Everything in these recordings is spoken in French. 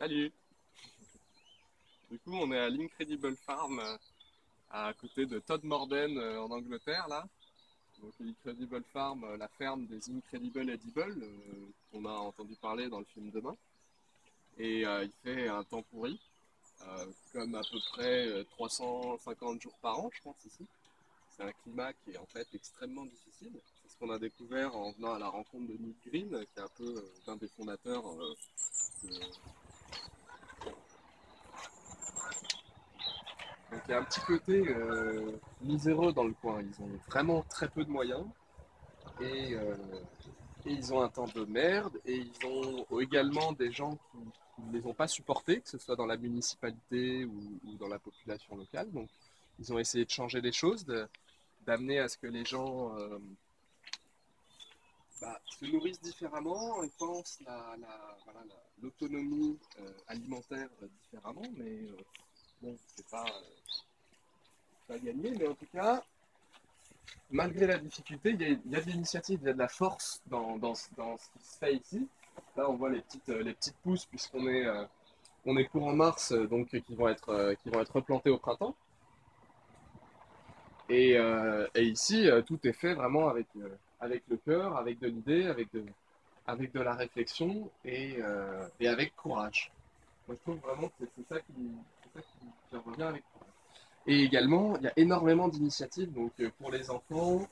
Salut! Du coup, on est à l'Incredible Farm, à côté de Todmorden en Angleterre, là. Donc, l'Incredible Farm, la ferme des Incredible Edibles, qu'on a entendu parler dans le film Demain. Et il fait un temps pourri, comme à peu près 350 jours par an, je pense, ici. C'est un climat qui est en fait extrêmement difficile. C'est ce qu'on a découvert en venant à la rencontre de Nick Green, qui est un peu l'un des fondateurs de, donc il y a un petit côté miséreux dans le coin. Ils ont vraiment très peu de moyens et, euh, et ils ont un temps de merde et ils ont également des gens qui ne les ont pas supportés, que ce soit dans la municipalité ou dans la population locale. Donc ils ont essayé de changer les choses, d'amener à ce que les gens se nourrissent différemment et pensent voilà, l'autonomie alimentaire différemment. Mais bon, c'est pas gagné. Mais en tout cas, malgré la difficulté, il y a de l'initiative, il y a de la force dans ce qui se fait ici. Là, on voit les petites pousses, on est courant mars, donc qui vont être replantées au printemps. Et ici, tout est fait vraiment avec le cœur, avec de l'idée, avec de la réflexion et avec courage. Moi, je trouve vraiment que c'est ça qui revient avec courage. Et également, il y a énormément d'initiatives donc, pour les enfants.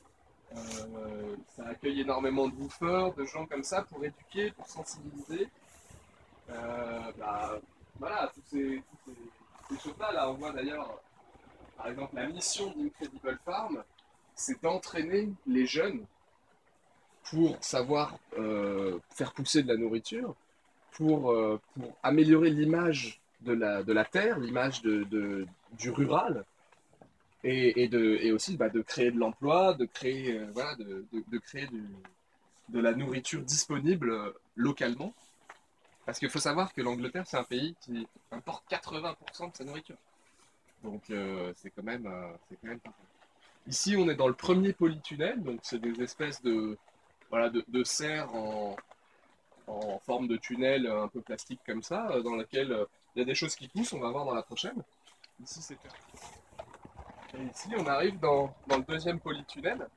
Ça accueille énormément de bouffeurs, de gens comme ça pour éduquer, pour sensibiliser. Bah, voilà, toutes ces choses-là. Là, on voit d'ailleurs, par exemple, la mission d'Incredible Farm, c'est d'entraîner les jeunes pour savoir faire pousser de la nourriture, pour améliorer l'image de la terre, l'image du rural, et aussi de créer de l'emploi, de créer, voilà, de créer de la nourriture disponible localement. Parce qu'il faut savoir que l'Angleterre, c'est un pays qui importe 80% de sa nourriture. Donc c'est quand même pas mal. Ici, on est dans le premier polytunnel, donc c'est des espèces voilà, de serres en forme de tunnel un peu plastique comme ça, dans lequel il y a des choses qui poussent, on va voir dans la prochaine. Ici, c'est Et ici, on arrive dans le deuxième polytunnel,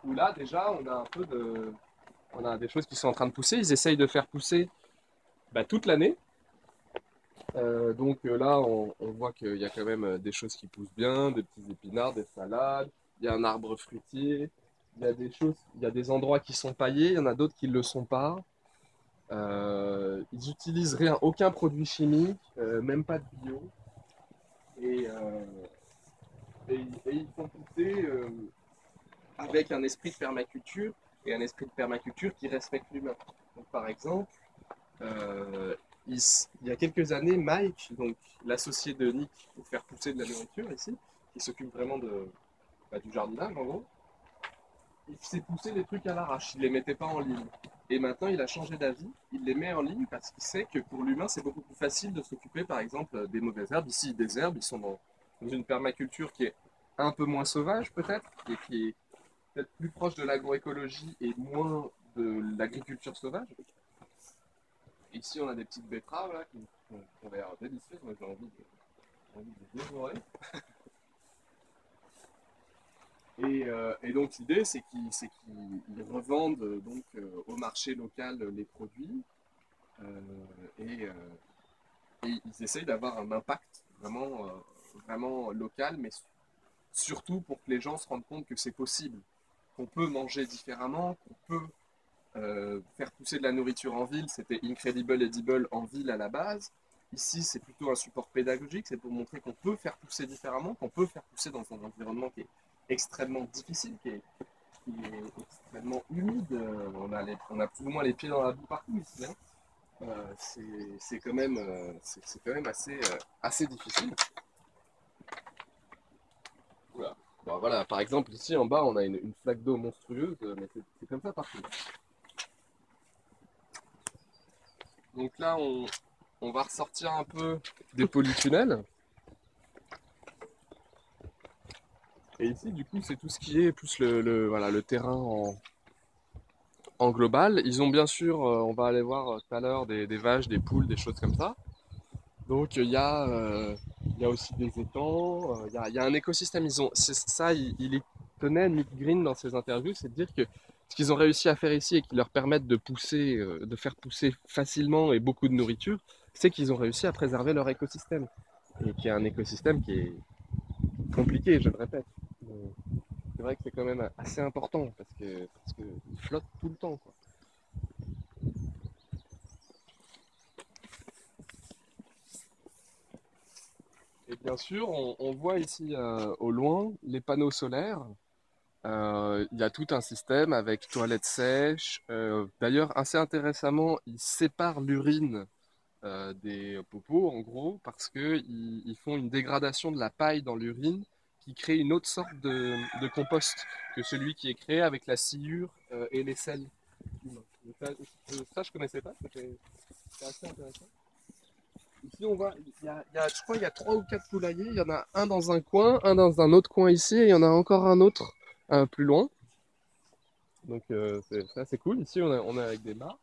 où là, déjà, on a des choses qui sont en train de pousser. Ils essayent de faire pousser toute l'année. Là, on voit qu'il y a quand même des choses qui poussent bien, des petits épinards, des salades, il y a un arbre fruitier, il y a des endroits qui sont paillés, il y en a d'autres qui ne le sont pas. Ils utilisent rien, aucun produit chimique, même pas de bio. Et, euh, et ils font pousser avec un esprit de permaculture et un esprit de permaculture qui respecte l'humain. Donc, par exemple, euh, il y a quelques années, Mike, donc l'associé de Nick pour faire pousser de la nourriture ici, qui s'occupe vraiment du jardinage en gros, il faisait pousser les trucs à l'arrache, il les mettait pas en ligne. Et maintenant, il a changé d'avis, il les met en ligne parce qu'il sait que pour l'humain, c'est beaucoup plus facile de s'occuper, par exemple, des mauvaises herbes. Ici, des herbes, ils sont dans une permaculture qui est un peu moins sauvage, peut-être, et qui est peut-être plus proche de l'agroécologie et moins de l'agriculture sauvage. Ici, on a des petites betteraves là, qui ont l'air délicieuses. Moi, j'ai envie de les dévorer. Et donc, l'idée, c'est qu'ils revendent au marché local les produits euh, et, euh, et ils essayent d'avoir un impact vraiment local, mais surtout pour que les gens se rendent compte que c'est possible, qu'on peut manger différemment, qu'on peut faire pousser de la nourriture en ville. C'était Incredible Edible en ville à la base. Ici, c'est plutôt un support pédagogique, c'est pour montrer qu'on peut faire pousser différemment, qu'on peut faire pousser dans un environnement qui est extrêmement difficile, qui est extrêmement humide. On a plus ou moins les pieds dans la boue partout ici. Hein. C'est quand même assez difficile. Voilà. Bon, voilà, par exemple, ici en bas, on a une flaque d'eau monstrueuse, mais c'est comme ça partout. Donc là, on va ressortir un peu des polytunnels. Et ici, du coup, c'est tout ce qui est plus voilà, le terrain en global. Ils ont bien sûr, on va aller voir tout à l'heure, des vaches, des poules, des choses comme ça. Donc il y a aussi des étangs, il y a un écosystème. Ça, il y tenait Nick Green dans ses interviews, c'est de dire que ce qu'ils ont réussi à faire ici et qui leur permettent de pousser, de faire pousser facilement et beaucoup de nourriture, c'est qu'ils ont réussi à préserver leur écosystème. Et qui est un écosystème qui est compliqué, je le répète. Mais c'est vrai que c'est quand même assez important parce que il flotte tout le temps, quoi. Et bien sûr, on voit ici au loin les panneaux solaires. Il y a tout un système avec toilettes sèches. D'ailleurs, assez intéressamment, ils séparent l'urine des popos, en gros, parce qu'ils font une dégradation de la paille dans l'urine qui crée une autre sorte de compost que celui qui est créé avec la sciure et les sels humains. Donc ça, je connaissais pas, c'était assez intéressant. Ici, on voit, je crois qu'il y a 3 ou 4 poulaillers. Il y en a un dans un coin, un dans un autre coin ici, et il y en a encore un autre plus loin. Donc c'est assez cool. Ici, on est avec des mâts.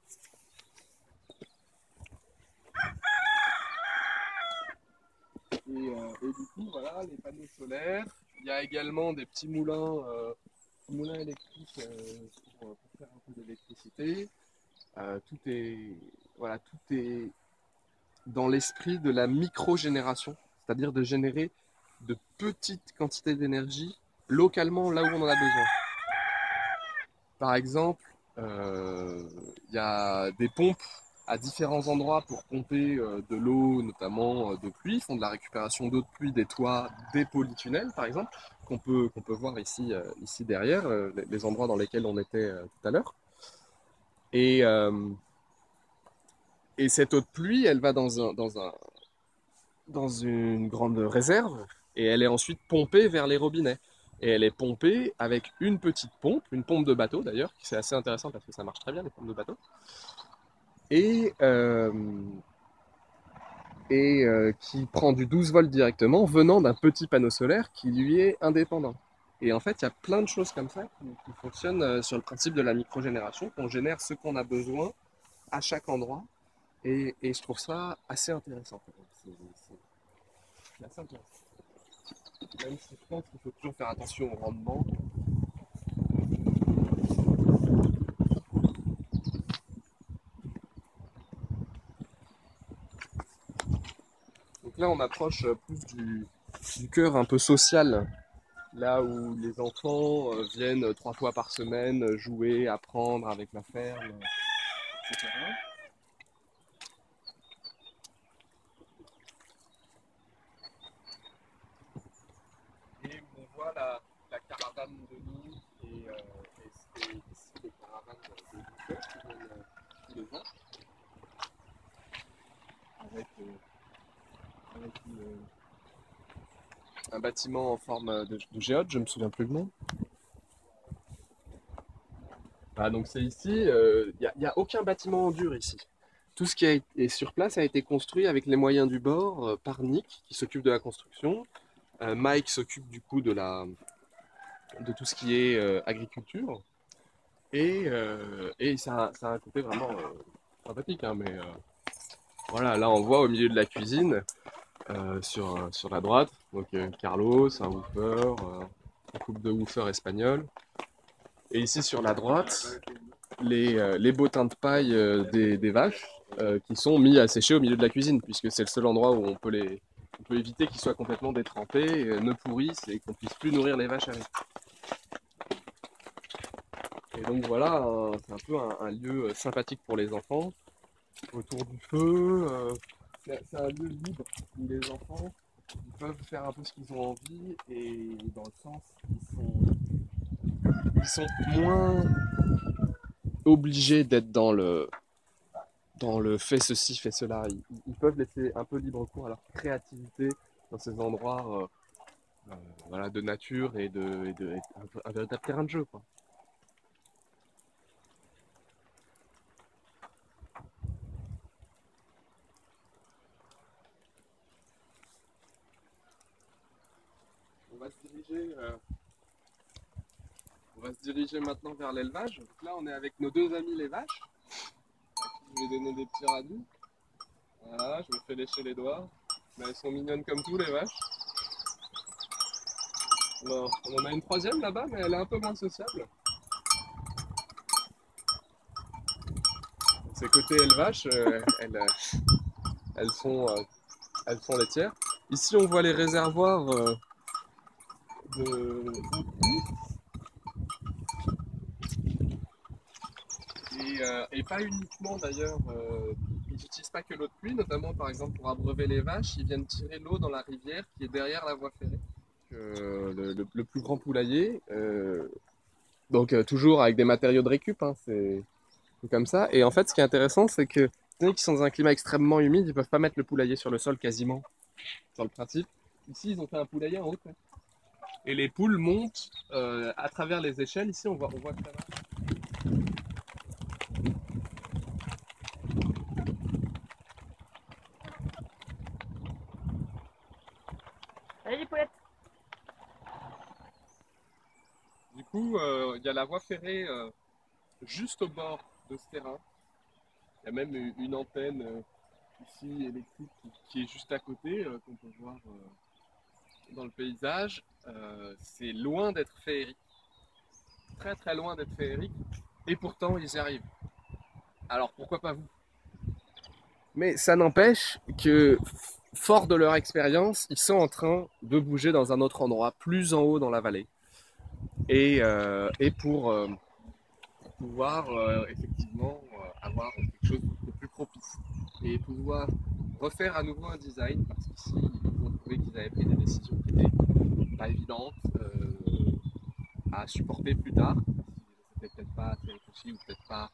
Et du coup, voilà, les panneaux solaires. Il y a également des petits moulins électriques pour faire un peu d'électricité. Tout est, voilà, tout est dans l'esprit de la microgénération, c'est-à-dire de générer de petites quantités d'énergie localement là où on en a besoin. Par exemple, il y a des pompes à différents endroits pour pomper de l'eau, notamment de pluie. Ils font de la récupération d'eau de pluie des toits des polytunnels, par exemple, qu'on peut voir ici, ici derrière, les endroits dans lesquels on était tout à l'heure. Et, euh, et cette eau de pluie, elle va dans une grande réserve et elle est ensuite pompée vers les robinets. Et elle est pompée avec une petite pompe, une pompe de bateau d'ailleurs, qui c'est assez intéressant parce que ça marche très bien les pompes de bateau, et, euh, qui prend du 12 volts directement venant d'un petit panneau solaire qui lui est indépendant. Et en fait, il y a plein de choses comme ça qui fonctionnent sur le principe de la microgénération, qu'on génère ce qu'on a besoin à chaque endroit. Et je trouve ça assez intéressant. C'est assez intéressant. Même si je pense qu'il faut toujours faire attention au rendement. Donc là, on approche plus du cœur un peu social, là où les enfants viennent 3 fois par semaine jouer, apprendre avec la ferme, etc. Et où on voit la caravane de nuit et c'est ici les caravanes de bouffeurs qui viennent tous les ans avec, un bâtiment en forme de géode, je me souviens plus le nom. Ah, donc c'est ici, y a aucun bâtiment en dur ici. Tout ce qui est sur place a été construit avec les moyens du bord par Nick qui s'occupe de la construction. Mike s'occupe du coup de tout ce qui est agriculture. Et ça a un côté vraiment sympathique, hein, mais voilà, là on voit au milieu de la cuisine, sur la droite, donc Carlos, un woofer, un couple de woofers espagnols. Et ici sur la droite, les bottins de paille des vaches qui sont mis à sécher au milieu de la cuisine, puisque c'est le seul endroit où on peut éviter qu'ils soient complètement détrempés, ne pourrissent et qu'on puisse plus nourrir les vaches avec. Et donc voilà, c'est un peu un lieu sympathique pour les enfants, autour du feu. C'est un lieu libre où les enfants ils peuvent faire un peu ce qu'ils ont envie et dans le sens ils sont moins obligés d'être dans le fais ceci, fais cela. Ils peuvent laisser un peu libre cours à leur créativité dans ces endroits voilà, de nature et un véritable terrain de jeu, quoi. On va se diriger, euh, on va se diriger maintenant vers l'élevage. Donc là, on est avec nos deux amis les vaches. Je vais donner des petits radis. Voilà, je me fais lécher les doigts. Mais elles sont mignonnes comme tout, les vaches. Alors, on en a une troisième là-bas, mais elle est un peu moins sociable. C'est côté élevage, elles font, elles font laitières. Ici, on voit les réservoirs de et pas uniquement d'ailleurs. Ils n'utilisent pas que l'eau de pluie, notamment par exemple pour abreuver les vaches, ils viennent tirer l'eau dans la rivière qui est derrière la voie ferrée. Le plus grand poulailler, toujours avec des matériaux de récup, hein, c'est comme ça. Et en fait, ce qui est intéressant, c'est que étant donné qu'ils sont dans un climat extrêmement humide, ils peuvent pas mettre le poulailler sur le sol quasiment, sur le principe. Ici, ils ont fait un poulailler en hauteur. Et les poules montent à travers les échelles. Ici, on voit que ça va. Allez les poulettes. Du coup, il y a la voie ferrée juste au bord de ce terrain. Il y a même une antenne ici électrique qui est juste à côté, qu'on peut voir dans le paysage. C'est loin d'être féerique, très très loin d'être féerique, et pourtant ils y arrivent. Alors pourquoi pas vous? Mais ça n'empêche que, fort de leur expérience, ils sont en train de bouger dans un autre endroit, plus en haut dans la vallée. Et pour pouvoir effectivement avoir quelque chose de plus propice. Et pouvoir refaire à nouveau un design, parce qu'ici, ils ont trouvé qu'ils avaient pris des décisions qui n'étaient pas évidentes à supporter plus tard. C'était peut-être pas assez réfléchi ou peut-être pas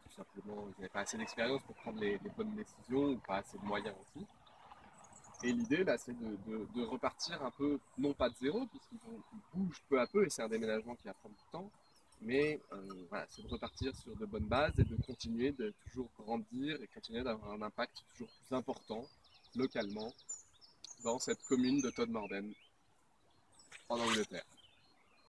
tout simplement, ils n'avaient pas assez d'expérience pour prendre les bonnes décisions ou pas assez de moyens aussi. Et l'idée là, c'est de repartir un peu, non pas de zéro, puisqu'ils bougent peu à peu et c'est un déménagement qui va prendre du temps, mais voilà, c'est de repartir sur de bonnes bases et de continuer de toujours grandir et continuer d'avoir un impact toujours plus important localement dans cette commune de Todmorden en Angleterre.